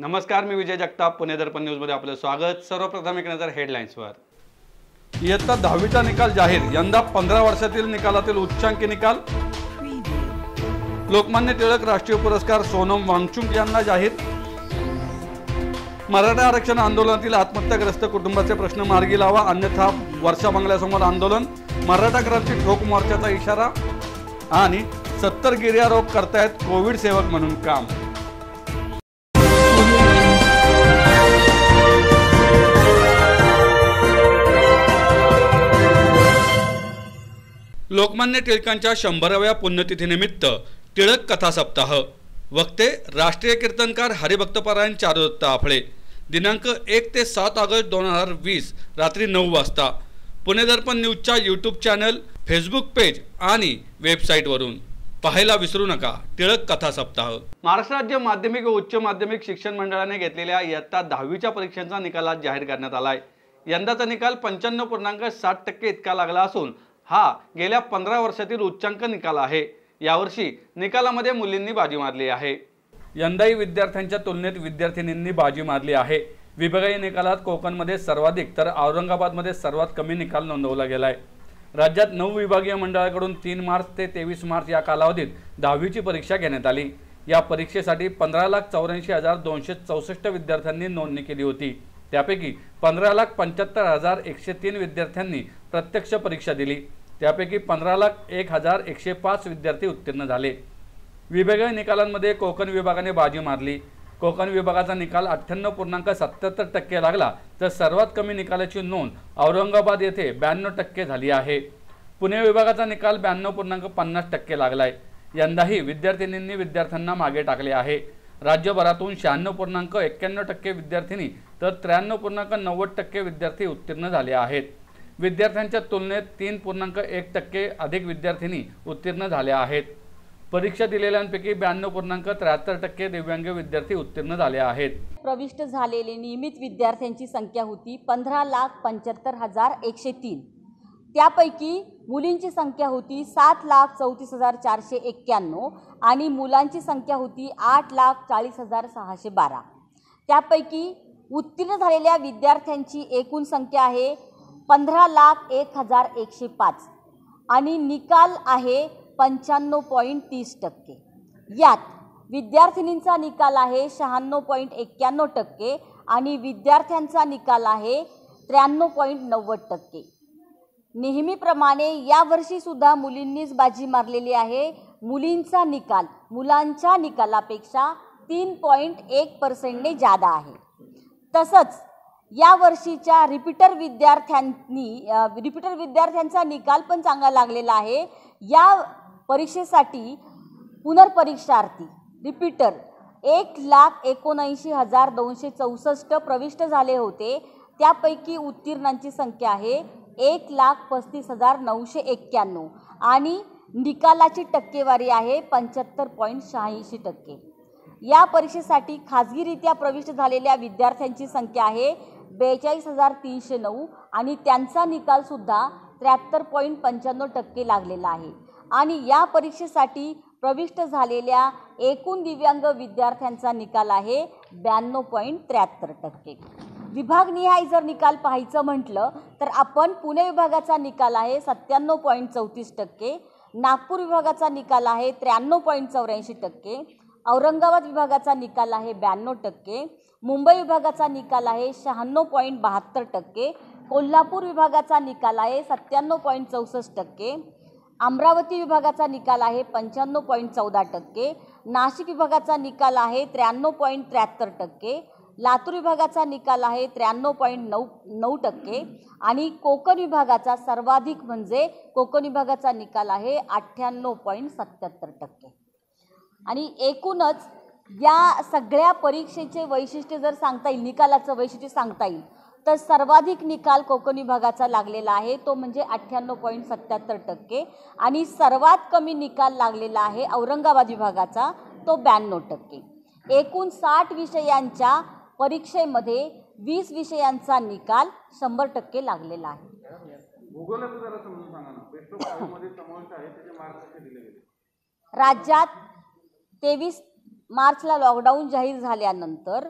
नमस्कार, मी विजय जगताप, पुणे दर्पण न्यूजमध्ये आपलं स्वागत। सर्वप्रथम एक नजर हेडलाईन्सवर। इयत्ता 10वीचा निकाल जाहीर, यंदा 15 वर्षातील निकालातील उच्चांकी निकाल। लोकमान्य टिळक राष्ट्रीय पुरस्कार सोनम वांगचुक यांना जाहीर। मराठा आरक्षण आंदोलनातील आत्महत्याग्रस्त कुटुंबाचे प्रश्न मार्गी लावा, अन्यथा वर्षा बंगल्यासमोर आंदोलन। मराठा क्रांती ठोक मोर्चाचा इशारा। आणि 70 गिर्यारोग करतायत कोविड सेवक म्हणून काम। लोकमान्य टिळकांच्या 100व्या पुण्यतिथीनिमित्त टिळक कथा सप्ताह। वक्ते राष्ट्रीय कीर्तनकार हरिभक्तपरायण चारुदत्त आपळे। दिनांक 1 ते 7 ऑगस्ट 2020 रात्री 9 वाजता पुणे दर्पण न्यूजच्या यूट्यूब चॅनल, फेसबुक पेज आणि वेबसाईटवरून पाहायला विसरू नका टिळक कथा सप्ताह। महाराष्ट्र राज्य माध्यमिक व उच्च माध्यमिक शिक्षण मंडळाने घेतलेल्या इयत्ता 10वीच्या परीक्षांचा निकाल आज जाहीर करण्यात आलाय। यंदाचा निकाल 95.60% इतका लागला असून हा गेल्या 15 वर्षातील उच्चांक निकाल आहे। यावर्षी निकालामध्ये मुलींनी बाजी मारली आहे। यंदाही विद्यार्थ्यांच्या तुलनेत विद्यार्थिनींनी बाजी मारली आहे। विभागीय निकालात कोकणमध्ये सर्वाधिक तर औरंगाबादमध्ये सर्वात कमी निकाल नोंदवला गेलाय। राज्यात 9 विभागीय मंडळाकडून 3 मार्च ते 23 मार्च या कालावधीत 10वीची परीक्षा घेण्यात आली। या परीक्षेसाठी 15,84,264 विद्यार्थ्यांनी नोंदणी केली होती। त्यापैकी 15,75,103 विद्यार्थ्यांनी प्रत्यक्ष परीक्षा दिली। त्यापैकी 15,01,105 विद्यार्थी उत्तीर्ण झाले। विभागीय निकालांमध्ये कोकण विभागाने बाजी मारली। कोकण विभागाचा निकाल 98.77% लागला, तर सर्वात कमी निकालाची नोंद औरंगाबाद येथे 92% झाली आहे। पुणे विभागाचा निकाल 92.50% लागलाय। यंदाही विद्यार्थिनींनी विद्यार्थ्यांना मागे टाकले आहे। राज्यभरातून 96.91% विद्यार्थिनी तर 93.90% विद्यार्थी उत्तीर्ण झाले आहेत। विद्यार्थ्यांच्या तुलनेत 3.1% अधिक विद्यार्थिनी उत्तीर्ण झाल्या आहेत। परीक्षा दिलेल्यांपैकी 92.73% दिव्यांग विद्यार्थी उत्तीर्ण झाले आहेत। प्रविष्ट झालेले नियमित विद्यार्थ्यांची संख्या होती 15,75,103। त्यापैकी मुलींची संख्या होती 7,34,491 आणि मुलांची संख्या होती 8,40,612। त्यापैकी उत्तीर्ण झालेल्या विद्यार्थ्यांची एकूण संख्या आहे 15,01,105 आणि निकाल आहे 95.30%। यात विद्यार्थिनींचा निकाल आहे 96.91% आणि विद्यार्थ्यांचा निकाल आहे 93.90%। नेहमीप्रमाणे यावर्षी सुद्धा मुलींनीच बाजी मारलेली आहे। मुलींचा निकाल मुलांच्या निकालापेक्षा 3.1% जादा आहे। तसंच या वर्षीच्या रिपीटर विद्यार्थ्यांचा निकाल पण चांगला लागलेला आहे। या परीक्षेसाठी पुनर्परीक्षार्थी रिपीटर 1,79,264 प्रविष्ट झाले होते। त्यापैकी उत्तीर्णांची संख्या आहे 1,35,991 आणि निकालाची टक्केवारी आहे 75.86%। या परीक्षेसाठी खाजगीरित्या प्रविष्ट झालेल्या विद्यार्थ्यांची संख्या आहे 42,309 आणि त्यांचा निकाल सुद्धा 73.95% लागलेला आहे। आणि या परीक्षेसाठी प्रविष्ट झालेल्या एकूण दिव्यांग विद्यार्थ्यांचा निकाल आहे 92.73%। विभागनिहाय जर निकाल पाहायचं म्हटलं तर आपण पुणे विभागाचा निकाल आहे 97.34%, नागपूर विभागाचा निकाल आहे 93.84%, औरंगाबाद विभागाचा निकाल आहे 92%, मुंबई विभागाचा निकाल आहे 96.72%, कोल्हापूर विभागाचा निकाल आहे 97.64%, अमरावती विभागाचा निकाल आहे 95.14%, नाशिक विभागाचा निकाल आहे 93.73%, लातूर विभागाचा निकाल आहे 93.9% आणि कोकण विभागाचा सर्वाधिक म्हणजे कोकण विभागाचा निकाल आहे 98.77%। आणि एकूणच या सगळ्या परीक्षेचे वैशिष्ट्य जर सांगता येईल, निकालाचं वैशिष्ट्य सांगता येईल तर सर्वाधिक निकाल कोकण विभागाचा लागलेला आहे, तो म्हणजे 98.77% आणि सर्वात कमी निकाल लागलेला आहे औरंगाबाद विभागाचा, तो 92%। एकूण 60 विषयांच्या परीक्षेमध्ये 20 विषयांचा निकाल 100% लागलेला आहे। राज्यात 23 मार्चला लॉकडाऊन जाहीर झाल्यानंतर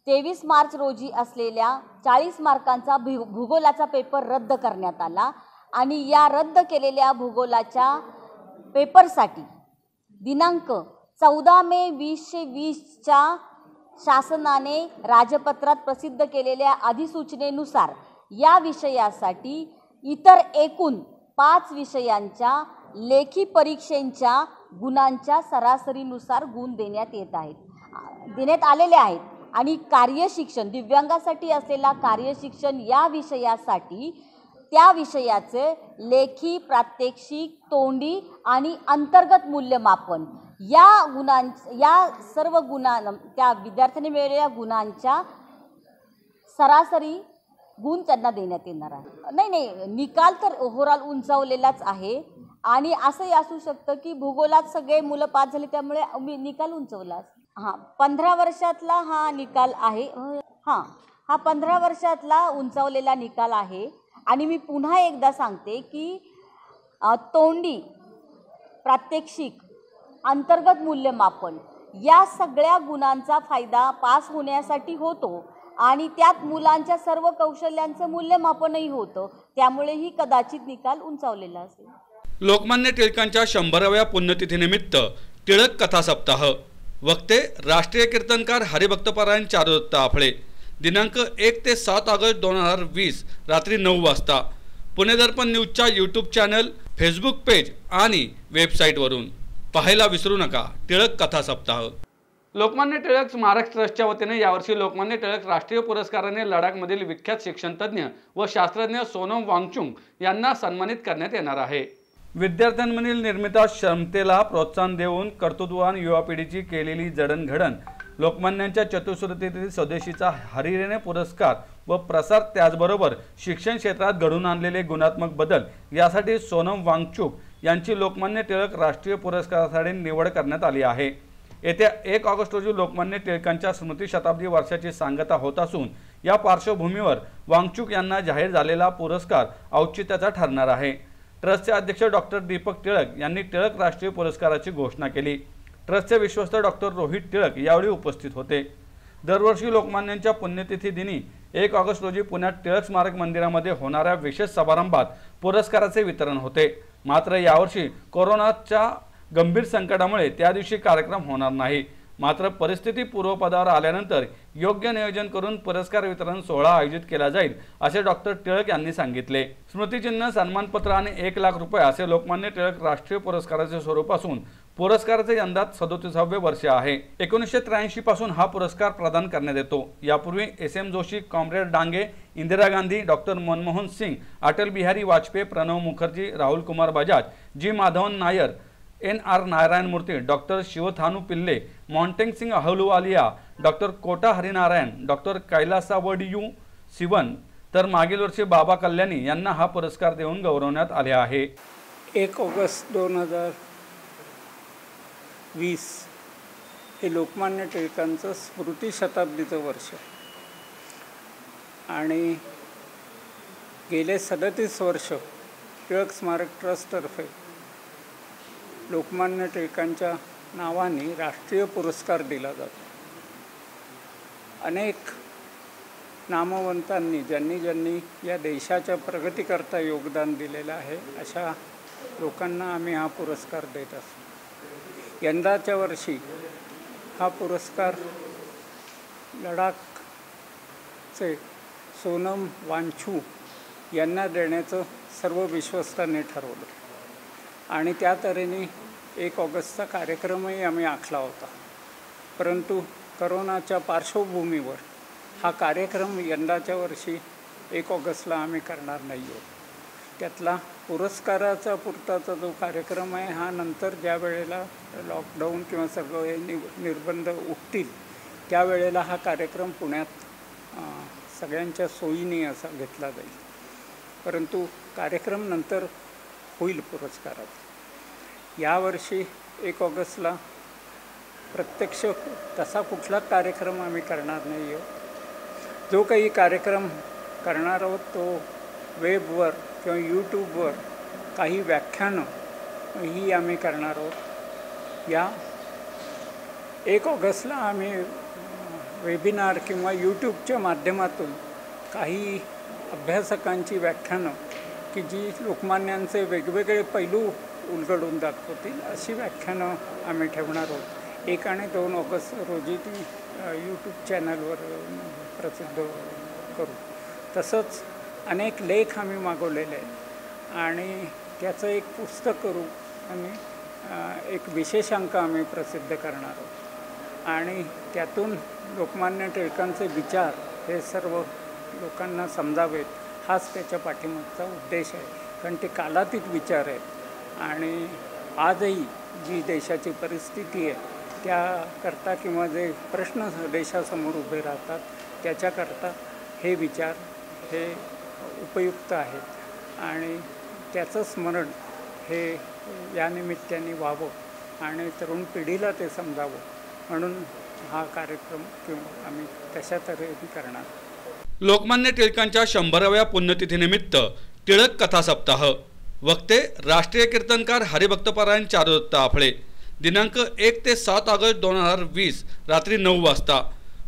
23 मार्च रोजी असलेल्या 40 मार्कांचा भूगोलाचा पेपर रद्द करण्यात आला आणि या रद्द केलेल्या भूगोलाच्या पेपरसाठी दिनांक 14 मे 2020च्या शासनाने राजपत्रात प्रसिद्ध केलेल्या अधिसूचनेनुसार या विषयासाठी इतर एकूण 5 विषयांच्या लेखी परीक्षेच्या गुणांच्या सरासरीनुसार गुण देण्यात आलेले आहेत आणि कार्यशिक्षण दिव्यांगासाठी असलेला कार्यशिक्षण या विषयासाठी त्या विषयाचे लेखी प्रात्यक्षिक तोंडी आणि अंतर्गत मूल्यमापन या सर्व त्या विद्यार्थ्यांनी मिळालेल्या गुणांच्या सरासरी गुण त्यांना देण्यात येणार आहे। नाही निकाल तर ओव्हरऑल उंचावलेलाच आहे आणि असंही असू शकतं की भूगोलात सगळे मुलं पास झाले त्यामुळे मी निकाल उंचवला। 15 वर्षातला हा निकाल आहे। हा 15 वर्षातला उंचावलेला निकाल आहे आणि मी पुन्हा एकदा सांगते की तोंडी प्रात्यक्षिक अंतर्गत मूल्यमापन या सगळ्या गुणांचा फायदा पास होण्यासाठी होतो आणि त्यात मुलांच्या सर्व कौशल्यांचं मूल्यमापनही होतं, त्यामुळेही कदाचित निकाल उंचावलेला असेल। लोकमान्य टिळकांच्या 100व्या पुण्यतिथीनिमित्त टिळक कथा सप्ताह। वक्ते राष्ट्रीय कीर्तनकार हरिभक्तपरायण चारुदत्त आपळे। दिनांक 1 ते 7 ऑगस्ट 2020 रात्री 9 वाजता पुणे दर्पण न्यूजच्या यूट्यूब चॅनल, फेसबुक पेज आणि वेबसाईटवरून पाहायला विसरू नका टिळक कथा सप्ताह। लोकमान्य टिळक स्मारक ट्रस्टच्या वतीने यावर्षी लोकमान्य टिळक राष्ट्रीय पुरस्काराने लडाखमधील विख्यात शिक्षणतज्ञ व शास्त्रज्ञ सोनम वांगचुक यांना सन्मानित करण्यात येणार आहे। विद्यार्थ्यांमधील निर्मित क्षमतेला प्रोत्साहन देऊन कर्तृत्ववान युवा पिढीची केलेली जडणघडण, लोकमान्यांच्या चतुःश्रुतीतील स्वदेशीचा हरिरेने पुरस्कार व प्रसार, त्याचबरोबर शिक्षण क्षेत्रात घडून आणलेले गुणात्मक बदल यासाठी सोनम वांगचुक यांची लोकमान्य टिळक राष्ट्रीय पुरस्कारासाठी निवड करण्यात आली आहे। येत्या 1 ऑगस्ट रोजी लोकमान्य टिळकांच्या स्मृती शताब्दी वर्षाची सांगता होत असून या पार्श्वभूमीवर वांगचुक यांना जाहीर झालेला पुरस्कार औचित्याचा ठरणार आहे। ट्रस्टचे अध्यक्ष डॉक्टर दीपक टिळक यांनी टिळक राष्ट्रीय पुरस्काराची घोषणा केली। ट्रस्टचे विश्वस्त डॉक्टर रोहित टिळक यावेळी उपस्थित होते। दरवर्षी लोकमान्यांच्या पुण्यतिथी दिनी 1 ऑगस्ट रोजी पुण्यात टिळक स्मारक मंदिरामध्ये होणाऱ्या विशेष समारंभात पुरस्काराचे वितरण होते। मात्र यावर्षी कोरोनाच्या गंभीर संकटामुळे त्या दिवशी कार्यक्रम होणार नाही। मात्र परिस्थिती पूर्वपदावर आल्यानंतर योग्य नियोजन करून पुरस्कार वितरण सोहळा आयोजित केला जाईल असे डॉक्टर टिळक यांनी सांगितले। स्मृतिचिन्ह, सन्मानपत्र आणि 1 लाख रुपये असे लोकमान्य टिळक राष्ट्रीय पुरस्काराचे स्वरूप असून पुरस्काराचे यंदा 37वे वर्ष आहे। 1983 पासून हा पुरस्कार प्रदान करण्यात येतो। यापूर्वी SM Joshi, comrade Dange, Indira Gandhi, doctor Manmohan Singh, Atal Bihari Vajpayee, Pranab Mukherjee, Rahul Kumar Bajaj, G Madhavan Nair, NR Narayana Murthy, doctor Sivathanu Pillai, Montek Singh Ahluwalia, doctor Kota Harinarayana, doctor Kailasavadivoo Sivan तर मागील वर्षी बाबा कल्याणी यांना हा पुरस्कार देऊन गौरवण्यात आले आहे। 1 ऑगस्ट 2020 हे लोकमान्य टिळकांचं स्मृती शताब्दीचं वर्ष आहे आणि गेले 37 वर्ष टिळक स्मारक ट्रस्टतर्फे लोकमान्य टिळकांच्या नावाने राष्ट्रीय पुरस्कार दिला जातो। अनेक नामवंतांनी ज्यांनी या देशाच्या प्रगतीकरता योगदान दिलेलं आहे अशा लोकांना आम्ही हा पुरस्कार देत असतो। यंदाच्या वर्षी हा पुरस्कार लडाखचे सोनम वांगचुक यांना देण्याचं सर्व विश्वस्तांनी ठरवलं आणि त्या तऱ्हेने 1 ऑगस्टचा कार्यक्रमही आम्ही आखला होता, परंतु करोनाच्या पार्श्वभूमीवर हा कार्यक्रम यंदाच्या वर्षी 1 ऑगस्टला आम्ही करणार नाही आहोत। त्यातला पुरस्काराचा पुरताचा जो कार्यक्रम आहे हा नंतर ज्या वेळेला लॉकडाऊन किंवा सगळे निर्बंध उठतील त्यावेळेला हा कार्यक्रम पुण्यात सगळ्यांच्या सोयीने असा घेतला जाईल, परंतु कार्यक्रम नंतर होईल पुरस्कारात। यावर्षी 1 ऑगस्टला प्रत्यक्ष तसा कुठला कार्यक्रम आम्ही करणार नाही आहोत। जो काही कार्यक्रम करणार आहोत तो वेबवर किंवा यूट्यूबवर काही व्याख्यानं ही आम्ही करणार आहोत। या 1 ऑगस्टला आम्ही वेबिनार किंवा यूट्यूबच्या माध्यमातून काही अभ्यासकांची व्याख्यानं की जी लोकमान्यांचे वेगवेगळे पैलू उलगडून दाखवतील अशी व्याख्यानं आम्ही ठेवणार आहोत. 1 आणि 2 ऑगस्ट रोजी ती यूट्यूब चॅनलवर प्रसिद्ध करू. तसंच अनेक लेख आम्ही मागवलेले आहेत आणि त्याचं एक पुस्तक करू आणि एक विशेषांक आम्ही प्रसिद्ध करणार आहोत आणि त्यातून लोकमान्य टिळकांचे विचार हे सर्व लोकांना समजावेत हाच त्याच्या पाठीमागचा उद्देश आहे. कारण ते कालातीत विचार आहेत आणि आजही जी देशाची परिस्थिती आहे त्याकरता किंवा जे प्रश्न देशासमोर उभे राहतात त्याच्याकरता हे विचार हे उपयुक्त आहेत आणि त्याचं स्मरण हे या निमित्ताने व्हावं आणि तरुण पिढीला ते समजावं म्हणून हा कार्यक्रम किंवा आम्ही तशा तऱ्हेने करणार. लोकमान्य टिळकांच्या 100व्या पुण्यतिथीनिमित्त टिळक कथा सप्ताह. वक्ते राष्ट्रीय कीर्तनकार हरिभक्तपरायण चारुदत्त आपळे. दिनांक 1 ते 7 ऑगस्ट 2020 रात्री 9 वाजता.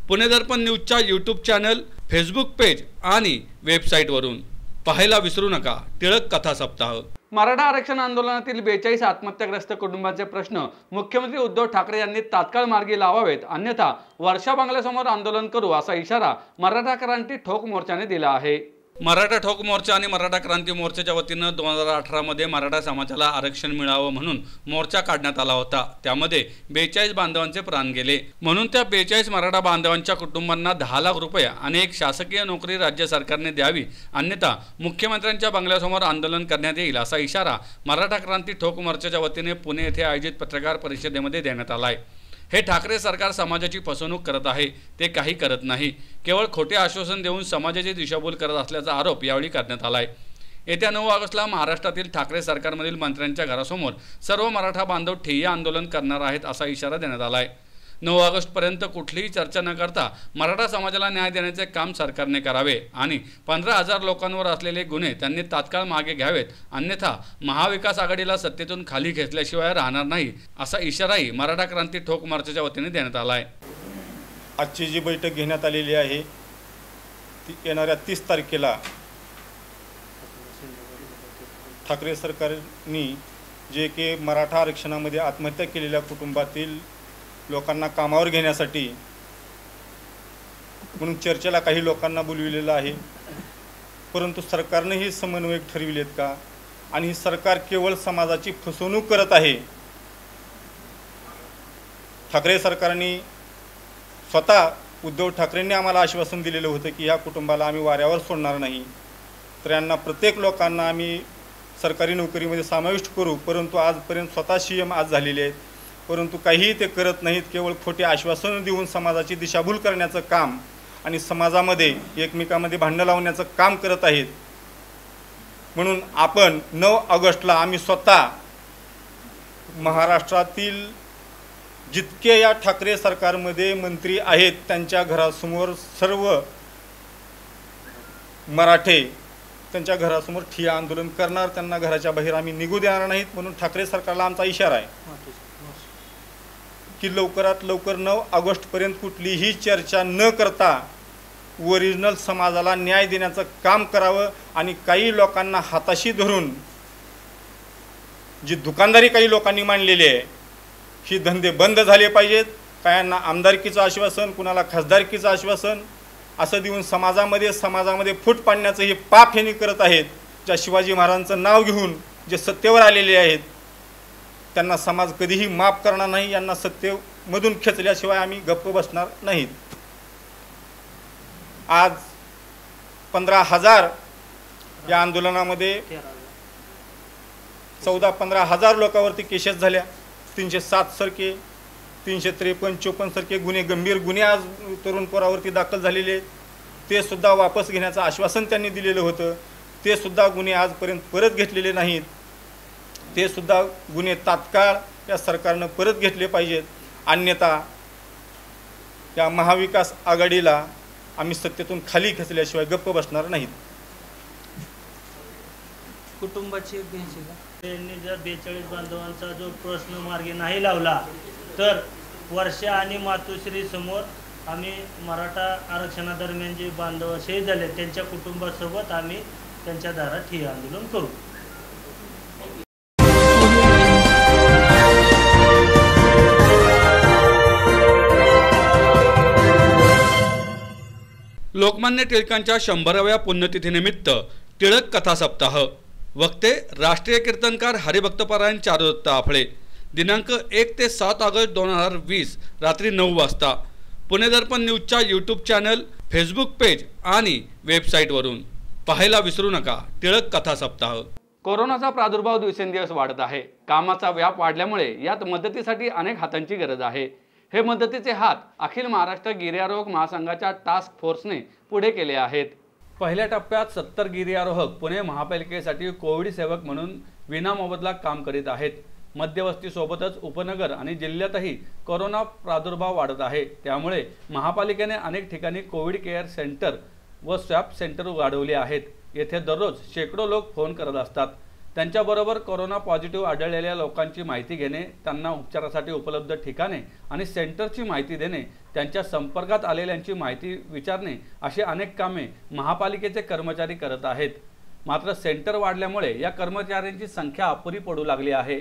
पुणे दर्पण न्यूजच्या यूट्यूब चॅनल, फेसबुक पेज आणि वेबसाईटवरून पाहायला विसरू नका टिळक कथा सप्ताह. मराठा आरक्षण आंदोलनातील 42 आत्महत्याग्रस्त कुटुंबाचे प्रश्न मुख्यमंत्री उद्धव ठाकरे यांनी तात्काळ मार्गी लावावेत, अन्यथा वर्षा बंगल्यासमोर आंदोलन करू असा इशारा मराठा क्रांती ठोक मोर्चाने दिला आहे. मराठा ठोक मोर्चा आणि मराठा क्रांती मोर्चाच्या वतीनं 2018 मध्ये मराठा समाजाला आरक्षण मिळावं म्हणून मोर्चा काढण्यात आला होता. त्यामध्ये 42 बांधवांचे प्राण गेले. म्हणून त्या 42 मराठा बांधवांच्या कुटुंबांना 10 लाख रुपये आणि एक शासकीय नोकरी राज्य सरकारने द्यावी, अन्यथा मुख्यमंत्र्यांच्या बंगल्यासमोर आंदोलन करण्यात येईल असा इशारा मराठा क्रांती ठोक मोर्चाच्या वतीने पुणे येथे आयोजित पत्रकार परिषदेमध्ये देण्यात आला आहे. हे ठाकरे सरकार समाजाची फसवणूक करत आहे, ते काही करत नाही, केवळ खोटे आश्वासन देऊन समाजाची दिशाभूल करत असल्याचा आरोप यावेळी करण्यात आला आहे. येत्या 9 ऑगस्टला महाराष्ट्रातील ठाकरे सरकारमधील मंत्र्यांच्या घरासमोर सर्व मराठा बांधव ठिय्या आंदोलन करणार आहेत असा इशारा देण्यात आला आहे. 9 ऑगस्टपर्यंत कुठलीही चर्चा न करता मराठा समाजाला न्याय देण्याचे काम सरकारने करावे आणि 15,000 लोकांवर असलेले गुन्हे त्यांनी तात्काळ मागे घ्यावेत, अन्यथा महाविकास आघाडीला सत्तेतून खाली खेचल्याशिवाय राहणार नाही असा इशाराही मराठा क्रांती ठोक मोर्चाच्या वतीने देण्यात आला आहे. आजची जी बैठक घेण्यात आलेली आहे ती येणाऱ्या 30 तारखेला ठाकरे सरकारने जे की मराठा आरक्षणामध्ये आत्महत्या केलेल्या कुटुंबातील लोकांना कामावर घेण्यासाठी म्हणून चर्चेला काही लोकांना बोलविलेलं आहे. परंतु सरकारने ही समन्वयक ठरविलेत का आणि सरकार केवळ समाजाची फसवणूक करत आहे. ठाकरे सरकारने स्वतः उद्धव ठाकरेंनी आम्हाला आश्वासन दिलेलं होतं की या कुटुंबाला आम्ही वाऱ्यावर सोडणार नाही, तर यांना प्रत्येक लोकांना आम्ही सरकारी नोकरीमध्ये समाविष्ट करू. परंतु आजपर्यंत स्वतः CM आज झालेले आहेत, परंतु काहीही ते करत नाहीत. केवळ खोटे आश्वासनं देऊन समाजाची दिशाभूल करण्याचं काम आणि समाजामध्ये एकमेकांमध्ये भांडणं लावण्याचं काम करत आहेत. म्हणून आपण 9 ऑगस्टला आम्ही स्वतः महाराष्ट्रातील जितके या ठाकरे सरकारमध्ये मंत्री आहेत त्यांच्या घरासमोर सर्व मराठे त्यांच्या घरासमोर ठिय्या आंदोलन करणार. त्यांना घराच्या बाहेर आम्ही निघू देणार नाहीत. म्हणून ठाकरे सरकारला आमचा इशारा आहे की लवकरात लवकर 9 ऑगस्टपर्यंत कुठलीही चर्चा न करता ओरिजिनल समाजाला न्याय देण्याचं काम करावं आणि काही लोकांना हाताशी धरून जी दुकानदारी काही लोकांनी मांडलेली आहे ही धंदे बंद झाले पाहिजेत. कायांना आमदारकीचं आश्वासन, कुणाला खासदारकीचं आश्वासन असं देऊन समाजामध्ये फूट पाडण्याचं हे पाप ह्यांनी करत आहेत. ज्या शिवाजी महाराजांचं नाव घेऊन जे सत्तेवर आलेले आहेत त्यांना समाज कधीही माफ करणार नाही. यांना सत्तेमधून खेचल्याशिवाय आम्ही गप्प बसणार नाहीत. आज 15,000 या आंदोलनामध्ये 14-15,000 लोकांवरती केसेस झाल्या. 307 सारखे 353-54 सारखे गुन्हे, गंभीर गुन्हे आज तरुण पोरावरती दाखल झालेले आहेत. ते सुद्धा वापस घेण्याचं आश्वासन त्यांनी दिलेलं होतं. ते सुद्धा गुन्हे आजपर्यंत परत घेतलेले नाहीत. ते सुद्धा गुन्हे तात्काळ या सरकारनं परत घेतले पाहिजेत, अन्यथा या महाविकास आघाडीला आम्ही सत्तेतून खाली खेचल्याशिवाय गप्प बसणार नाहीत. कुटुंबाची त्यांनी जर 42 बांधवांचा जो प्रश्न मार्गी नाही लावला तर वर्षा आणि मातोश्री समोर आम्ही मराठा आरक्षणादरम्यान जे बांधव शहीद झाले त्यांच्या कुटुंबासोबत आम्ही त्यांच्या दारात ठिय्या आंदोलन करू. लोकमान्य टिळकांच्या 100व्या पुण्यतिथीनिमित्त टिळक कथा सप्ताह. वक्ते राष्ट्रीय कीर्तनकार हरिभक्तपरायण चारुदत्त आपळे. दिनांक 1 ते 7 ऑगस्ट 2020 रात्री 9 वाजता. पुणे दर्पण न्यूजच्या यूट्यूब चॅनल, फेसबुक पेज आणि वेबसाईटवरून पाहायला विसरू नका टिळक कथा सप्ताह. कोरोनाचा प्रादुर्भाव दिवसेंदिवस वाढत आहे. कामाचा व्याप वाढल्यामुळे यात मदतीसाठी अनेक हातांची गरज आहे. हे मदतीचे हात अखिल महाराष्ट्र गिर्यारोहक महासंघाच्या टास्क फोर्सने पुढे केले आहेत. पहिल्या टप्प्यात 70 गिर्यारोहक पुणे महापालिकेसाठी कोविड सेवक म्हणून विनामोबदला काम करीत आहेत. मध्यवस्तीसोबतच उपनगर आणि जिल्ह्यातही कोरोना प्रादुर्भाव वाढत आहे. त्यामुळे महापालिकेने अनेक ठिकाणी कोविड केअर सेंटर व स्वॅब सेंटर वाढवले आहेत. येथे दररोज शेकडो लोक फोन करत असतात. त्यांच्याबरोबर कोरोना पॉझिटिव्ह आढळलेल्या लोकांची माहिती घेणे, त्यांना उपचारासाठी उपलब्ध ठिकाणे आणि सेंटरची माहिती देणे, त्यांच्या संपर्कात आलेल्यांची माहिती विचारणे अशी अनेक कामे महापालिकेचे कर्मचारी करत आहेत. मात्र सेंटर वाढल्यामुळे या कर्मचाऱ्यांची संख्या अपुरी पडू लागली आहे.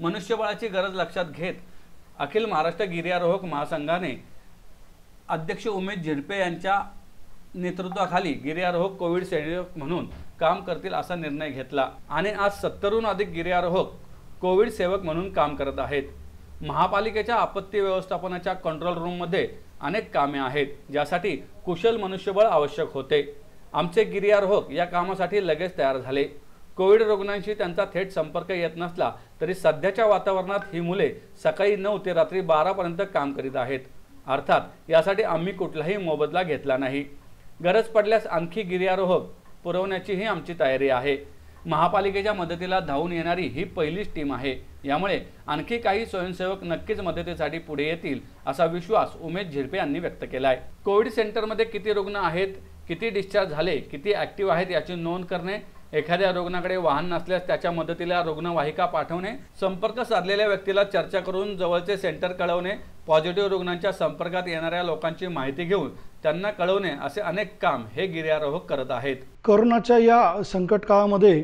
मनुष्यबळाची गरज लक्षात घेत अखिल महाराष्ट्र गिर्यारोहक महासंघाने अध्यक्ष उमेश झिडपे यांच्या नेतृत्वाखाली गिर्यारोहक कोविड सेवक म्हणून काम करतील असा निर्णय घेतला आणि आज 70हून अधिक गिर्यारोहक कोविड सेवक म्हणून काम करत आहेत. महापालिकेच्या आपत्ती व्यवस्थापनाच्या कंट्रोल रूममध्ये अनेक कामे आहेत, ज्यासाठी कुशल मनुष्यबळ आवश्यक होते. आमचे गिर्यारोहक या कामासाठी लगेच तयार झाले. कोविड रुग्णांशी त्यांचा थेट संपर्क येत नसला तरी सध्याच्या वातावरणात ही मुले सकाळी 9 ते रात्री 12 पर्यंत काम करीत आहेत. अर्थात यासाठी आम्ही कुठलाही मोबदला घेतला नाही. गरज पडल्यास आणखी गिर्यारोहक पुरवण्याचीही आमची तयारी आहे. महापालिकेच्या मदतीला धावून येणारी ही पहिलीच टीम आहे. यामुळे आणखी काही स्वयंसेवक नक्कीच मदतीसाठी पुढे येतील असा विश्वास उमेश झिडपे यांनी व्यक्त केला आहे. कोविड सेंटरमध्ये किती रुग्ण आहेत, किती डिस्चार्ज झाले, किती ॲक्टिव्ह आहेत याची नोंद करणे, एखाद्या रुग्णाकडे वाहन नसल्यास त्याच्या मदतीला रुग्णवाहिका पाठवणे, संपर्क साधलेल्या व्यक्तीला चर्चा करून जवळचे सेंटर कळवणे, पॉझिटिव्ह रुग्णांच्या संपर्कात येणाऱ्या लोकांची माहिती घेऊन त्यांना कळवणे असे अनेक काम हे गिर्यारोहक करत आहेत. कोरोनाच्या या संकट काळामध्ये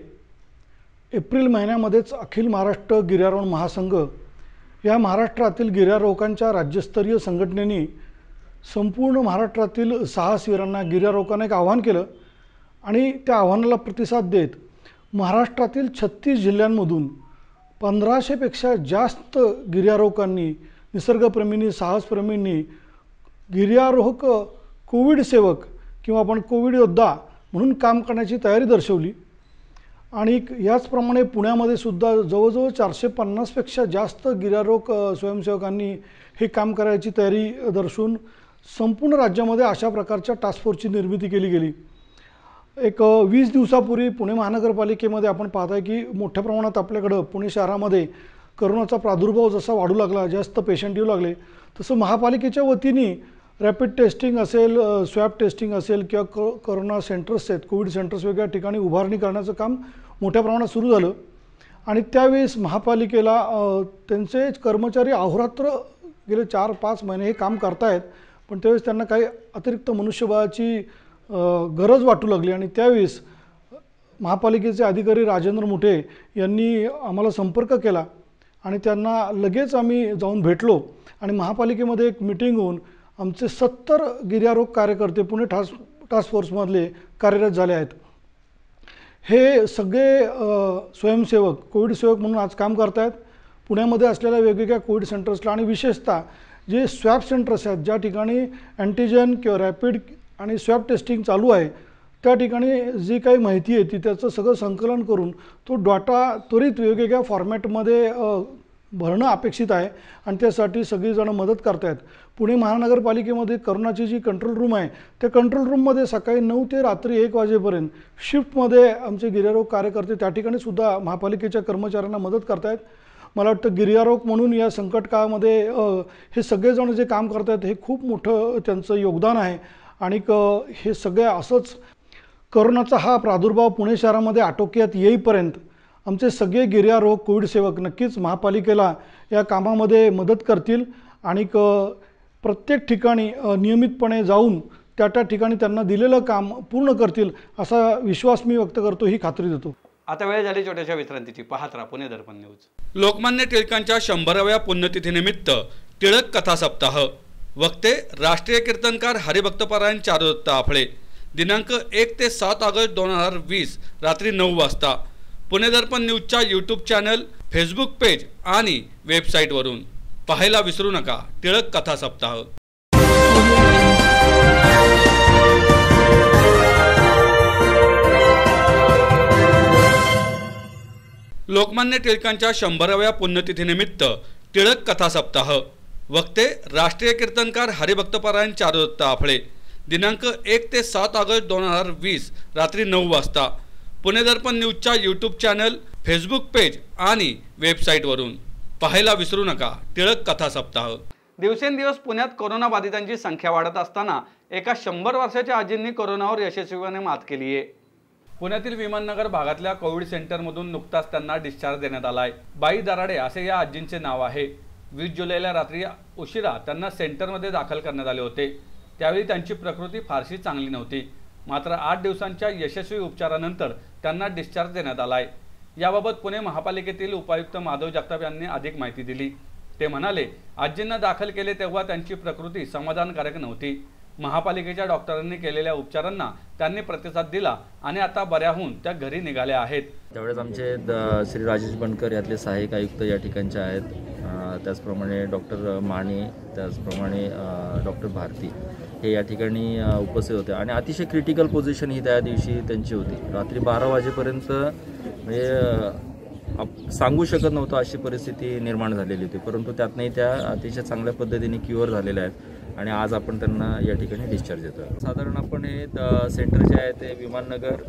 एप्रिल महिन्यामध्येच अखिल महाराष्ट्र गिर्यारोहण महासंघ या महाराष्ट्रातील गिर्यारोहकांच्या राज्यस्तरीय संघटनेने संपूर्ण महाराष्ट्रातील साहसवीरांना गिर्यारोहकांना एक आव्हान केलं आणि त्या आव्हानाला प्रतिसाद देत महाराष्ट्रातील 36 जिल्ह्यांमधून 1500 पेक्षा जास्त गिर्यारोहकांनी, निसर्गप्रेमींनी, साहसप्रेमींनी गिर्यारोहक कोविड सेवक किंवा आपण कोविड योद्धा म्हणून काम करण्याची तयारी दर्शवली. आणि याचप्रमाणे पुण्यामध्ये सुद्धा जवळजवळ 450 पेक्षा जास्त गिर्यारोहक स्वयंसेवकांनी हे काम करायची तयारी दर्शवून संपूर्ण राज्यामध्ये अशा प्रकारच्या टास्क फोर्सची निर्मिती केली गेली. एक 20 दिवसापूर्वी पुणे महानगरपालिकेमध्ये आपण पाहताय की मोठ्या प्रमाणात आपल्याकडं पुणे शहरामध्ये कोरोनाचा प्रादुर्भाव जसा वाढू लागला, जास्त पेशंट येऊ लागले, तसं महापालिकेच्या वतीने रॅपिड टेस्टिंग असेल, स्वॅब टेस्टिंग असेल किंवा कोरोना सेंटर्स आहेत, कोविड सेंटर्स वेगळ्या ठिकाणी उभारणी करण्याचं काम मोठ्या प्रमाणात सुरू झालं. आणि त्यावेळेस महापालिकेला त्यांचे कर्मचारी अहोरात्र गेले 4-5 महिने हे काम करतायत, पण त्यावेळेस त्यांना काही अतिरिक्त मनुष्यबळाची गरज वाटू लागली. आणि त्यावेळेस महापालिकेचे अधिकारी राजेंद्र मुठे यांनी आम्हाला संपर्क केला आणि त्यांना लगेच आम्ही जाऊन भेटलो आणि महापालिकेमध्ये एक मीटिंग होऊन आमचे 70 गिर्यारोहक कार्यकर्ते पुणे टास्क फोर्समधले कार्यरत झाले आहेत. हे सगळे स्वयंसेवक कोविड सेवक म्हणून आज काम करत आहेत. पुण्यामध्ये असलेल्या वेगवेगळ्या कोविड सेंटर्सला आणि विशेषतः जे स्वॅब सेंटर्स आहेत, ज्या ठिकाणी अँटीजन किंवा रॅपिड आणि स्वॅब टेस्टिंग चालू आहे, त्या ठिकाणी जी काही माहिती आहे ती त्याचं सगळं संकलन करून तो डाटा त्वरित वेगवेगळ्या फॉर्मॅटमध्ये भरणं अपेक्षित आहे आणि त्यासाठी सगळीजणं मदत करत आहेत. पुणे महानगरपालिकेमध्ये कोरोनाची जी कंट्रोल रूम आहे, त्या कंट्रोल रूममध्ये सकाळी 9 ते रात्री 1 वाजेपर्यंत शिफ्टमध्ये आमचे गिर्यारोहक कार्यकर्ते त्या ठिकाणी सुद्धा महापालिकेच्या कर्मचाऱ्यांना मदत करत आहेत. मला वाटतं गिर्यारोहक म्हणून या संकट काळामध्ये हे सगळेजण जे काम करत आहेत हे खूप मोठं त्यांचं योगदान आहे. आणि हे सगळे असंच कोरोनाचा हा प्रादुर्भाव पुणे शहरामध्ये आटोक्यात येईपर्यंत आमचे सगळे गिर्यारोहक कोविड सेवक नक्कीच महापालिकेला या कामामध्ये मदत करतील आणि प्रत्येक ठिकाणी नियमितपणे जाऊन त्या ठिकाणी त्यांना दिलेलं काम पूर्ण करतील असा विश्वास मी व्यक्त करतो, ही खात्री देतो. आता वेळ झाली छोट्याशा विश्रांतीची. पाहत राहा पुणे दर्पण न्यूज. लोकमान्य टिळकांच्या 100व्या पुण्यतिथीनिमित्त टिळक कथा सप्ताह. वक्ते राष्ट्रीय कीर्तनकार हरिभक्तपरायण चारुदत्त आपळे. दिनांक 1 ते 7 ऑगस्ट 2020 रात्री 9 वाजता. पुणे दर्पण न्यूजच्या यूट्यूब चॅनल, फेसबुक पेज आणि वेबसाईटवरून पाहायला विसरू नका टिळक कथा सप्ताह. लोकमान्य टिळकांच्या 100व्या पुण्यतिथीनिमित्त टिळक कथा सप्ताह. वक्ते राष्ट्रीय कीर्तनकार हरिभक्तपरायण चारुदत्त आपळे. दिनांक 1 ते 7 ऑगस्ट 2020 रात्री 9 वाजता. पुणे दर्पण न्यूजच्या यूट्यूब चॅनल, फेसबुक पेज आणि वेबसाईटवरून पाहायला विसरू नका टिळक कथा सप्ताह. दिवसेंदिवस पुण्यात कोरोना बाधितांची संख्या वाढत असताना एका 100 वर्षाच्या आजींनी कोरोनावर यशस्वीपणे मात केली आहे. पुण्यातील विमाननगर भागातल्या कोविड सेंटरमधून नुकताच त्यांना डिस्चार्ज देण्यात आला आहे. बाई दराडे असे या आजींचे नाव आहे. 20 जुलैला रात्री उशिरा त्यांना सेंटरमध्ये दाखल करण्यात आले होते. त्यावेळी त्यांची प्रकृती फारशी चांगली नव्हती. मात्र 8 दिवसांच्या यशस्वी उपचारानंतर त्यांना डिस्चार्ज देण्यात आला आहे. याबाबत पुणे महापालिकेतील उपायुक्त माधव जगताप यांनी अधिक माहिती दिली. ते म्हणाले, आजींना दाखल केले तेव्हा त्यांची प्रकृती समाधानकारक नव्हती. महापालिकेच्या डॉक्टरांनी केलेल्या उपचारांना त्यांनी प्रतिसाद दिला आणि आता बऱ्या होऊन त्या घरी निघाल्या आहेत. त्यावेळेस आमचे श्री राजेश बनकर यातले सहाय्यक आयुक्त या ठिकाणचे आहेत. त्याचप्रमाणे डॉक्टर माने, त्याचप्रमाणे डॉक्टर भारती हे या ठिकाणी उपस्थित होते आणि अतिशय क्रिटिकल पोझिशन ही त्या दिवशी त्यांची होती. रात्री 12 वाजेपर्यंत म्हणजे सांगू शकत नव्हतं अशी परिस्थिती निर्माण झालेली होती. परंतु त्यातनंही त्या अतिशय चांगल्या पद्धतीने क्युअर झालेल्या आहेत आणि आज आपण त्यांना या ठिकाणी डिस्चार्ज देतो. साधारण आपण हे सेंटर जे आहे ते विमाननगर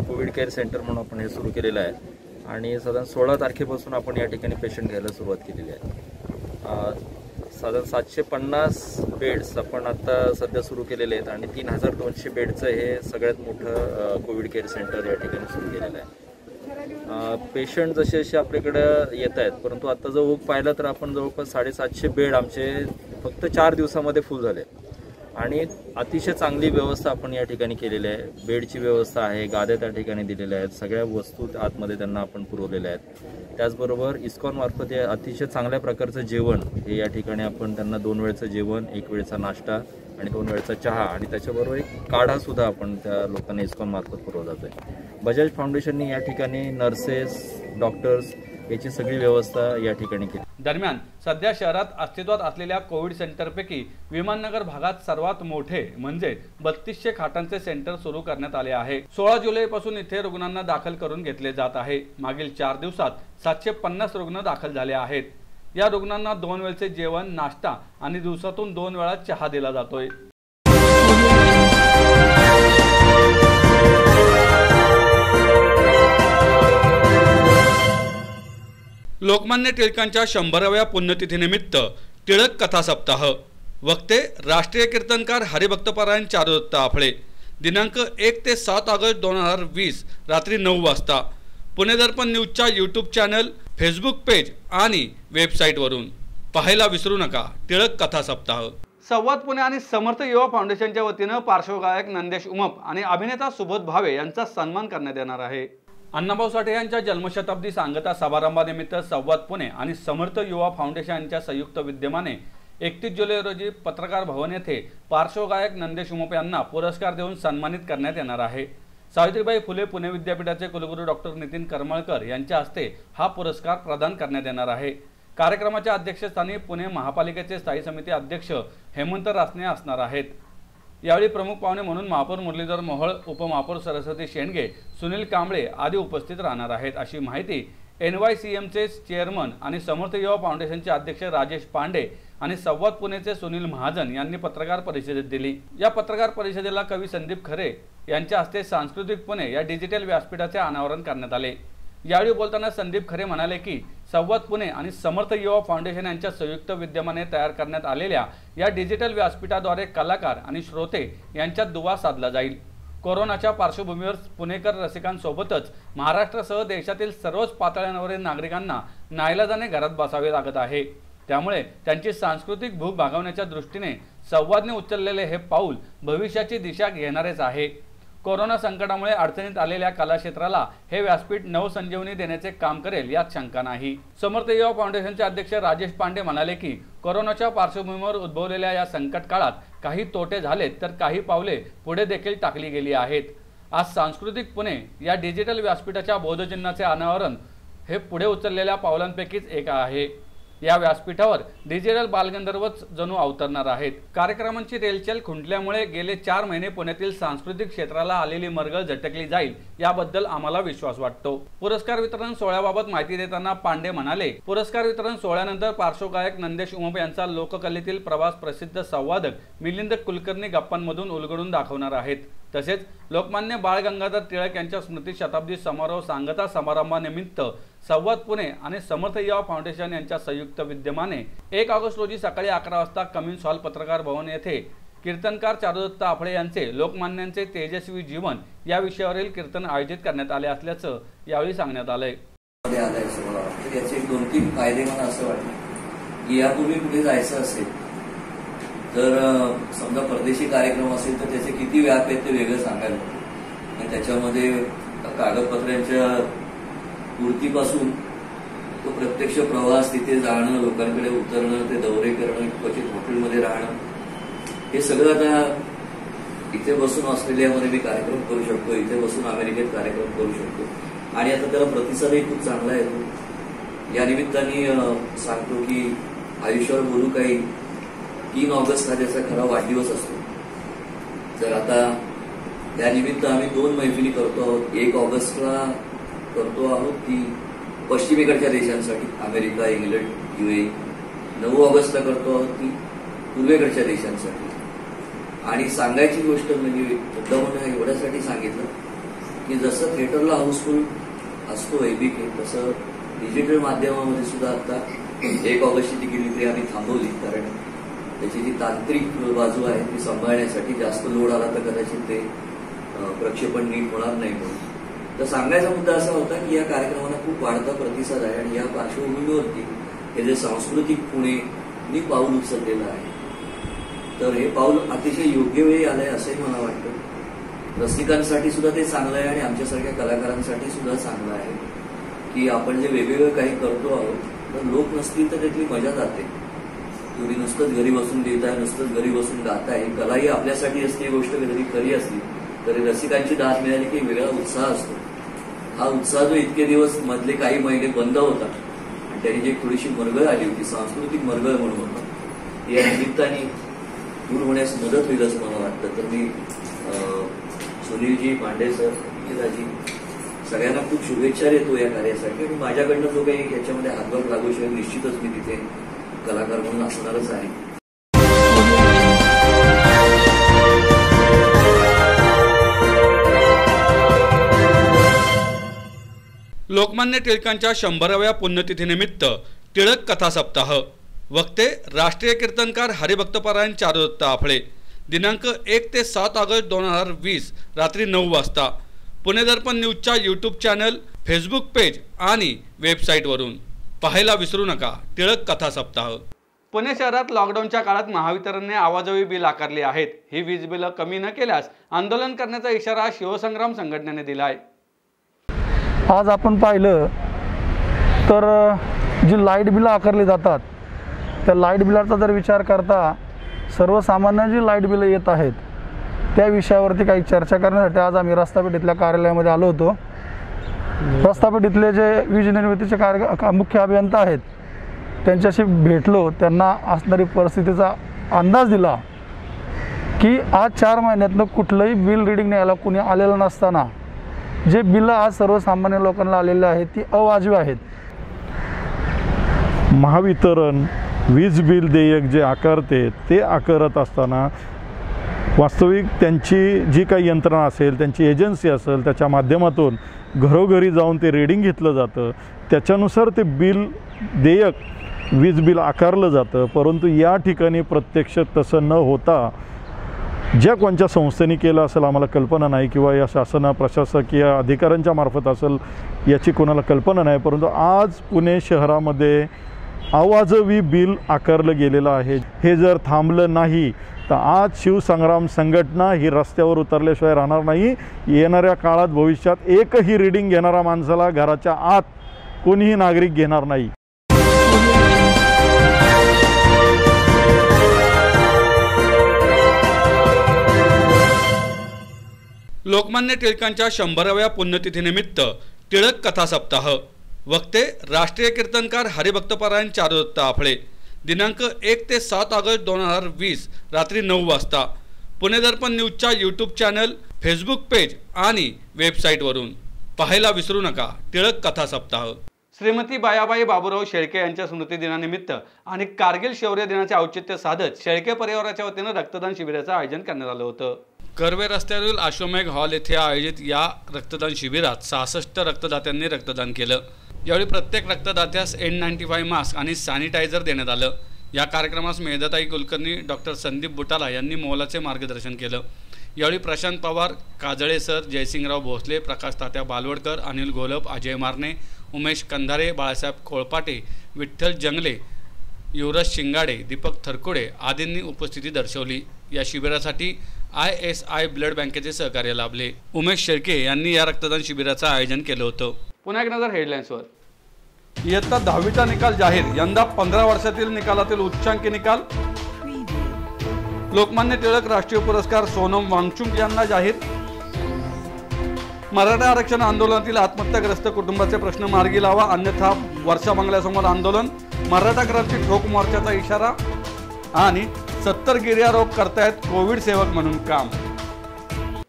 कोविड केअर सेंटर म्हणून आपण हे सुरू केलेलं आहे आणि साधारण 16 तारखेपासून आपण या ठिकाणी पेशंट घ्यायला सुरुवात केलेली आहे. साधारण 750 बेड्स आपण आता सध्या सुरू केलेले आहेत आणि 3200 बेडचं हे सगळ्यात मोठं कोविड केअर सेंटर या ठिकाणी सुरू केलेलं आहे. पेशंट जसे जसे आपल्याकडे येत आहेत, परंतु आता जर पाहिलं तर आपण जवळपास 750 बेड आमचे फक्त 4 दिवसामध्ये फुल झाले आणि अतिशय चांगली व्यवस्था आपण या ठिकाणी केलेली आहे. बेडची व्यवस्था आहे, गाद्या त्या ठिकाणी दिलेल्या आहेत, सगळ्या वस्तू आतमध्ये त्यांना आपण पुरवलेल्या आहेत. त्याचबरोबर इस्कॉन मार्फत हे अतिशय चांगल्या प्रकारचं जेवण हे या ठिकाणी आपण त्यांना 2 वेळचं जेवण, 1 वेळचा नाश्ता आणि 2 वेळचा चहा आणि त्याच्याबरोबर एक काढा सुद्धा आपण त्या लोकांना इस्कॉन मार्फत पुरवला जातो आहे. बजाज फाउंडेशनने या ठिकाणी नर्सेस, डॉक्टर्स याची सगळी व्यवस्था या ठिकाणी केली. दरम्यान सध्या शहरात अस्तित्वात असलेल्या कोविड सेंटरपैकी विमाननगर भागात सर्वात मोठे म्हणजे 3200 खाटांचे सेंटर सुरू करण्यात आले आहे. 16 जुलैपासून इथे रुग्णांना दाखल करून घेतले जात आहे. मागील 4 दिवसात 750 रुग्ण दाखल झाले आहेत. या रुग्णांना 2 वेळचे जेवण, नाश्ता आणि दिवसातून 2 वेळा चहा दिला जातोय. लोकमान्य टिळकांच्या 100व्या पुण्यतिथीनिमित्त टिळक कथा सप्ताह. वक्ते राष्ट्रीय कीर्तनकार हरिभक्तपरायण चारुदत्त आपळे. दिनांक 1 ते 7 ऑगस्ट 2020 रात्री 9 वाजता. पुणे दर्पण न्यूजच्या यूट्यूब चॅनल, फेसबुक पेज आणि वेबसाईटवरून पाहायला विसरू नका टिळक कथा सप्ताह. संवाद पुणे आणि समर्थ युवा फाउंडेशनच्या वतीनं पार्श्वगायक नंदेश उमप आणि अभिनेता सुबोध भावे यांचा सन्मान करण्यात येणार आहे. अण्णाभाऊ साठे यांच्या जन्मशताब्दी सांगता समारंभानिमित्त संवाद पुणे आणि समर्थ युवा फाउंडेशन यांच्या संयुक्त विद्यमाने 31 जुलै रोजी पत्रकार भवन येथे पार्श्वगायक नंदेश उमप यांना पुरस्कार देऊन सन्मानित करण्यात येणार आहे. सावित्रीबाई फुले पुणे विद्यापीठाचे कुलगुरू डॉक्टर नितीन करमळकर यांच्या हस्ते हा पुरस्कार प्रदान करण्यात येणार आहे. कार्यक्रमाच्या अध्यक्षस्थानी पुणे महापालिकेचे स्थायी समिती अध्यक्ष हेमंत रासने असणार आहेत. यावेळी प्रमुख पाहुणे म्हणून महापौर मुरलीधर मोहोळ, उपमहापौर सरस्वती शेंडगे, सुनील कांबळे आदी उपस्थित राहणार आहेत अशी माहिती NYCMचे चेअरमन आणि समर्थ युवा फाउंडेशनचे अध्यक्ष राजेश पांडे आणि संवाद पुणेचे सुनील महाजन यांनी पत्रकार परिषदेत दिली. या पत्रकार परिषदेला कवी संदीप खरे यांच्या हस्ते सांस्कृतिक पुणे या डिजिटल व्यासपीठाचे अनावरण करण्यात आले. यावेळी बोलताना संदीप खरे म्हणाले की संवाद पुणे आणि समर्थ युवा फाउंडेशन यांच्या संयुक्त विद्यमाने तयार करण्यात आलेल्या या डिजिटल व्यासपीठाद्वारे कलाकार आणि श्रोते यांच्यात दुवा साधला जाईल. कोरोनाच्या पार्श्वभूमीवर पुणेकर रसिकांसोबतच महाराष्ट्रासह देशातील सर्वच पातळ्यांवरील नागरिकांना नाईलाजाने घरात बसावे लागत आहे. त्यामुळे त्यांची सांस्कृतिक भूक भागवण्याच्या दृष्टीने संवादने उचललेले हे पाऊल भविष्याची दिशा घेणारेच आहे। कोरोना संकटामुळे अडचणीत आलेल्या कला क्षेत्राला हे व्यासपीठ नवसंजीवनी देण्याचे काम करेल यात शंका नाही। समर्थ युवा फाउंडेशनचे अध्यक्ष राजेश पांडे म्हणाले की कोरोनाच्या पार्श्वभूमीवर उद्भवलेल्या या संकट काळात काही तोटे झालेत तर काही पावले पुढे देखील टाकली गेली आहेत। आज सांस्कृतिक पुणे या डिजिटल व्यासपीठाच्या बोधचिन्हाचे अनावरण हे पुढे उचललेल्या पावलांपैकीच एक आहे। या व्यासपीठावर डिजिटल बालगंधर्वच जणू अवतरणार आहेत। कार्यक्रमांची रेलचेल खुंटल्यामुळे गेले 4 महिने पुण्यातील सांस्कृतिक क्षेत्राला आलेली मरगळ झटकली जाईल याबद्दल आम्हाला विश्वास वाटतो। पुरस्कार वितरण सोहळ्याबाबत माहिती देताना पांडे म्हणाले, पुरस्कार वितरण सोहळ्यानंतर पार्श्वगायक नंदेश उमप यांचा लोककलेतील प्रवास प्रसिद्ध संवादक मिलिंद कुलकर्णी गप्पांमधून उलगडून दाखवणार आहेत। तसेच लोकमान्य बाळ गंगाधर टिळक यांच्या स्मृती शताब्दी समारोह सांगता समारंभानिमित्त संवाद पुणे आणि समर्थ युवा फाउंडेशन यांच्या संयुक्त विद्यमाने 1 ऑगस्ट रोजी सकाळी 11 वाजता कम्युनिस्ट हॉल पत्रकार भवन येथे कीर्तनकार चारुदत्त आपळे यांचे लोकमान्यांचे तेजस्वी जीवन या विषयावरील कीर्तन आयोजित करण्यात आले असल्याचं यावेळी सांगण्यात आलंय। याचे 2-3 फायदे मला असं वाटलं की यापूर्वी कुठे जायचं असेल तर समजा परदेशी कार्यक्रम असेल तर त्याचे किती व्याप आहेत ते वेगळं सांगायला आणि त्याच्यामध्ये कागदपत्रांच्या पूर्तीपासून तो प्रत्यक्ष प्रवास, तिथे जाणं, लोकांकडे उतरणं, ते दौरे करणं, क्वचित हॉटेलमध्ये राहणं, हे सगळं आता इथे बसून ऑस्ट्रेलियामध्ये मी कार्यक्रम करू शकतो, इथे बसून अमेरिकेत कार्यक्रम करू शकतो आणि आता त्याला प्रतिसादही खूप चांगला येतो। या निमित्ताने सांगतो की आयुष्यावर बोलू काही 3 ऑगस्ट हा त्याचा खरा वाढदिवस असतो। तर आता या निमित्त आम्ही 2 मैफिली करतो आहोत। 1 ऑगस्टला करतो आहोत ती पश्चिमेकडच्या देशांसाठी, अमेरिका, इंग्लंड, UAE। 9 ऑगस्टला करतो आहोत ती पूर्वेकडच्या देशांसाठी। आणि सांगायची गोष्ट म्हणजे मुद्दामून एवढ्यासाठी सांगितलं की जसं थिएटरला हाऊसफुल असतो ABK, तसं डिजिटल माध्यमामध्ये सुद्धा आता 1 ऑगस्टची तिकीट विक्री आम्ही थांबवली, कारण त्याची जी तांत्रिक बाजू आहे ती सांभाळण्यासाठी जास्त लोड आला तर कदाचित ते प्रक्षेपण नीट होणार नाही म्हणून। तर सांगायचा मुद्दा असा होता की या कार्यक्रमाला खूप वाढता प्रतिसाद आहे आणि या पार्श्वभूमीवरती हे जे सांस्कृतिक पुणेनी पाऊल उचललेलं आहे तर हे पाऊल अतिशय योग्य वेळी आलंय असंही मला वाटतं। रसिकांसाठी सुद्धा ते चांगलं आहे आणि आमच्यासारख्या कलाकारांसाठी सुद्धा चांगलं आहे की आपण जे वेगवेगळं काही करतो आहोत तर लोक नसतील तर त्यातली मजा जाते। तुम्ही नुसतंच घरी बसून लिहिताय, नुसतंच घरी बसून गाताय, कलाही आपल्यासाठी असते, ही गोष्ट कधी खरी असली तरी रसिकांची दाद मिळाली की वेगळा उत्साह असतो। हा उत्साह जो इतके दिवस मधले काही महिने बंद होता आणि त्याची जी थोडीशी मरगळ आली होती, सांस्कृतिक मरगळ म्हणून होता, या निमित्ताने दूर होण्यास मदत होईल असं मला वाटतं। तर मी सुनीलजी, पांडे सर, निकिताजी सगळ्यांना खूप शुभेच्छा देतो या कार्यासाठी आणि माझ्याकडनं जो काही याच्यामध्ये हातभार लागू शकेल निश्चितच मी तिथे कलाकार म्हणून असणारच आहे। लोकमान्य टिळकांच्या 100व्या पुण्यतिथीनिमित्त टिळक कथा सप्ताह। वक्ते राष्ट्रीय कीर्तनकार हरिभक्तपरायण चारुदत्त आपळे। दिनांक 1 ते 7 ऑगस्ट 2020 रात्री 9 वाजता पुणे दर्पण न्यूजच्या यूट्यूब चॅनल, फेसबुक पेज आणि वेबसाईटवरून पाहायला विसरू नका टिळक कथा सप्ताह। पुणे शहरात लॉकडाऊनच्या काळात महावितरणने आवाजवी बिल आकारली आहेत। ही वीज बिलं कमी न केल्यास आंदोलन करण्याचा इशारा शिवसंग्राम संघटनेने दिला आहे। आज आपण पाहिलं तर जी लाईट बिलं आकारली जातात त्या लाईट बिलाचा जर विचार करता सर्वसामान्य जी लाईट बिलं येत आहेत त्या विषयावरती काही चर्चा करण्यासाठी आज आम्ही रस्तापेठ इथल्या कार्यालयामध्ये आलो होतो। रस्तापेठ इथले जे वीज निर्मितीचे मुख्य अभियंता आहेत त्यांच्याशी भेटलो, त्यांना असणारी परिस्थितीचा अंदाज दिला की आज 4 महिन्यातनं कुठलंही बिल रिडिंग न्यायला कुणी आलेलं नसताना जे बिलं आज सर्वसामान्य लोकांना आलेले आहेत ती अवाजवी आहेत। महावितरण वीज बिल देयक जे आकारते ते आकारत असताना वास्तविक त्यांची जी काही यंत्रणा असेल, त्यांची एजन्सी असेल, त्याच्या माध्यमातून घरोघरी जाऊन ते रीडिंग घेतलं जातं, त्याच्यानुसार ते बिल देयक वीज बिल आकारलं जातं। परंतु या ठिकाणी प्रत्यक्ष तसं न होता ज्या कोणत्या संस्थेने केलं असेल आम्हाला कल्पना नाही किंवा या शासन प्रशासकीय अधिकाऱ्यांच्या मार्फत असेल याची कोणाला कल्पना नाही, परंतु आज पुणे शहरामध्ये अवाजवी बिल आकारलं गेलेलं आहे। हे जर थांबलं नाही तर आज शिवसंग्राम संघटना ही रस्त्यावर उतरल्याशिवाय राहणार नाही। येणाऱ्या काळात भविष्यात एकही रीडिंग घेणारा माणसाला घराच्या आत कोणीही नागरिक घेणार नाही। लोकमान्य टिळकांच्या 100व्या पुण्यतिथीनिमित्त टिळक कथा सप्ताह। वक्ते राष्ट्रीय कीर्तनकार हरिभक्तपरायण चारुदत्त आपळे। दिनांक 1 ते 7 ऑगस्ट 2020 रात्री 9 वाजता पुणे दर्पण न्यूजच्या यूट्यूब चॅनल, फेसबुक पेज आणि वेबसाईटवरून पाहायला विसरू नका टिळक कथा सप्ताह। श्रीमती बायाबाई बाबूराव शेळके यांच्या स्मृतिदिनानिमित्त आणि कारगिल शौर्य दिनाचे औचित्य साधत शेळके परिवाराच्या वतीने रक्तदान शिबिराचे आयोजन करण्यात आले होते। कर्वे रस्त्यावरील अश्वमेघ हॉल येथे आयोजित या रक्तदान शिबिरात 66 रक्तदात्यांनी रक्तदान केलं। यावेळी प्रत्येक रक्तदात्यास N95 मास्क आणि सॅनिटायझर देण्यात आलं। या कार्यक्रमास मेधाताई कुलकर्णी, डॉक्टर संदीप बुटाला यांनी मोलाचे मार्गदर्शन केलं। यावेळी प्रशांत पवार, काजळे सर, जयसिंगराव भोसले, प्रकाश तात्या बालवडकर, अनिल घोलप, अजय मारणे, उमेश कंधारे, बाळासाहेब खोळपाटे, विठ्ठल जंगले, युवराज शिंगाडे, दीपक थरकुडे आदींनी उपस्थिती दर्शवली। या शिबिरासाठी ISI ब्लड बँकेचे सहकार्य लाभले। उमेश शेळके यांनी या रक्तदान शिबिराचं आयोजन केलं होतं। पुन्हा एक नजर हेडलाईन्सवर। इयत्ता 10वीचा निकाल जाहीर। यंदा 15 वर्षातील निकालातील उच्चांकी निकाल। लोकमान्य टिळक राष्ट्रीय पुरस्कार सोनम वांगचुक यांना जाहीर। मराठा आरक्षण आंदोलनातील आत्महत्याग्रस्त कुटुंबाचे प्रश्न मार्गी लावा, अन्यथा वर्षा बंगल्यासमोर आंदोलन। मराठा क्रांती ठोक मोर्चाचा इशारा। आणि 70 गिर्यारोहक करतायत कोविड सेवक म्हणून काम।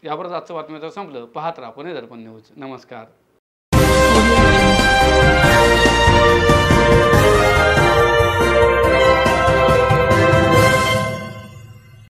यावरच आजचं बातमीचं संपलं। पाहत राहा पुणे दर्पण न्यूज। नमस्कार।